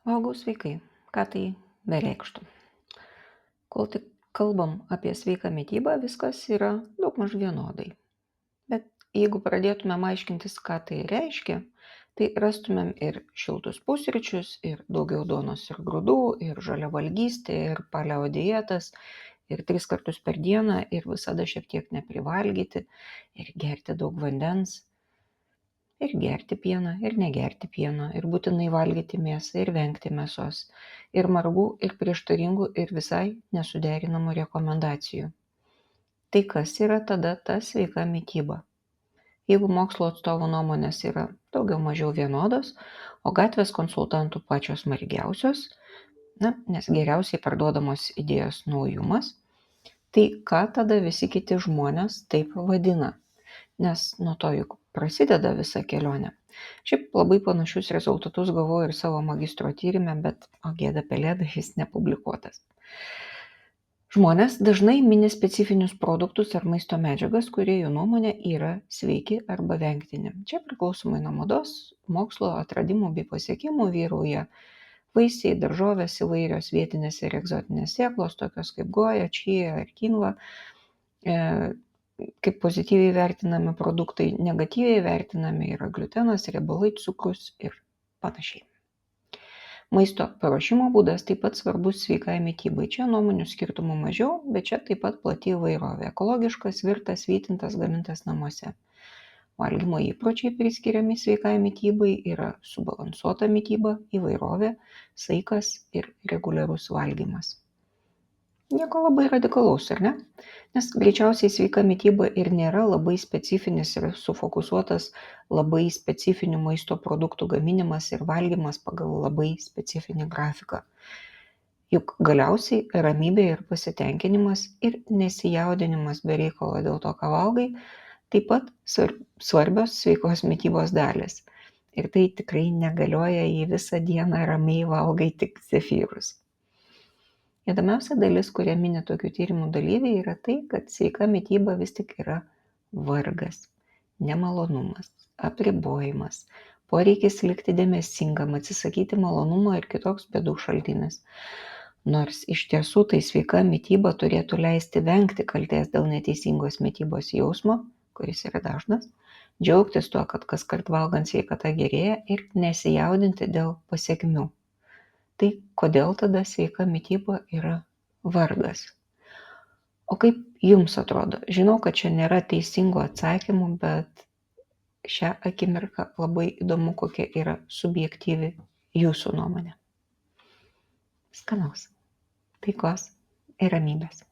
Valgau sveikai. Ką tai bereikštų? Kol tik kalbam apie sveiką mitybą, viskas yra daugmaž vienodai. Bet jeigu pradėtumėm aiškintis, ką tai reiškia, tai rastumėm ir šiltus pusryčius, ir daugiau duonos ir grūdų, ir žaliavalgystė, ir paleo dietas, ir 3 kartus per dieną, ir visada šiek tiek neprivalgyti, ir gerti daug vandens, ir gerti pieną, ir negerti pieno, ir būtinai valgyti mėsą, ir vengti mėsos, ir margų, ir prieštaringų, ir visai nesuderinamų rekomendacijų. Tai kas yra tada ta sveika mityba? Jeigu mokslo atstovų nuomonės yra daugiau mažiau vienodos, o gatvės konsultantų pačios margiausios, nes geriausiai parduodamos idėjos naujumas, tai ką tada visi kiti žmonės taip vadina? Nes nuo to juk prasideda visa kelionė. Šiaip labai panašius rezultatus gavau ir savo magistro tyrime, bet o gėda pelėda, jis nepublikuotas. Žmonės dažnai mini specifinius produktus ar maisto medžiagas, kurie jų nuomonė yra sveiki arba vengtini. Čia priklausomai nuo mados, mokslo atradimų bei pasiekimų vyrauja vaisiai, daržovės įvairios vietinės ir egzotinės sėklos, tokios kaip goja, čija ar kinva. Kaip pozityviai vertinami produktai, negatyviai vertinami yra gliutenas, riebalai, cukrus ir panašiai. Maisto paruošimo būdas taip pat svarbus sveikai mitybai. Čia nuomonių skirtumų mažiau, bet čia taip pat plati įvairovė. Ekologiškas, virtas, vytintas, gamintas namuose. Valgymo įpročiai priskiriami sveikai mitybai yra subalansuota mityba, įvairovė, saikas ir reguliarus valgymas. Nieko labai radikalaus, ar ne? Nes greičiausiai sveika mityba ir nėra labai specifinis ir sufokusuotas labai specifinių maisto produktų gaminimas ir valgymas pagal labai specifinį grafiką. Juk galiausiai ramybė ir pasitenkinimas ir nesijaudinimas be reikalo dėl to, ką valgai, taip pat svarbios sveikos mitybos dalis. Ir tai tikrai negalioja, jei visą dieną ramiai valgai tik zefyrus. Įdomiausia dalis, kurią mini tokių tyrimų dalyviai, yra tai, kad sveika mityba vis tik yra vargas, nemalonumas, apribojimas, poreikis likti dėmesingam, atsisakyti malonumo ir kitoks bėdų šaltinis. Nors iš tiesų tai sveika mityba turėtų leisti vengti kaltės dėl neteisingos mitybos jausmo, kuris yra dažnas, džiaugtis tuo, kad kaskart valgant sveikata gerėja ir nesijaudinti dėl pasekmių. Tai kodėl tada sveika mityba yra vargas? O kaip jums atrodo? Žinau, kad čia nėra teisingų atsakymų, bet šią akimirką labai įdomu, kokia yra subjektyvi jūsų nuomonė. Skanaus, taikos ir ramybės.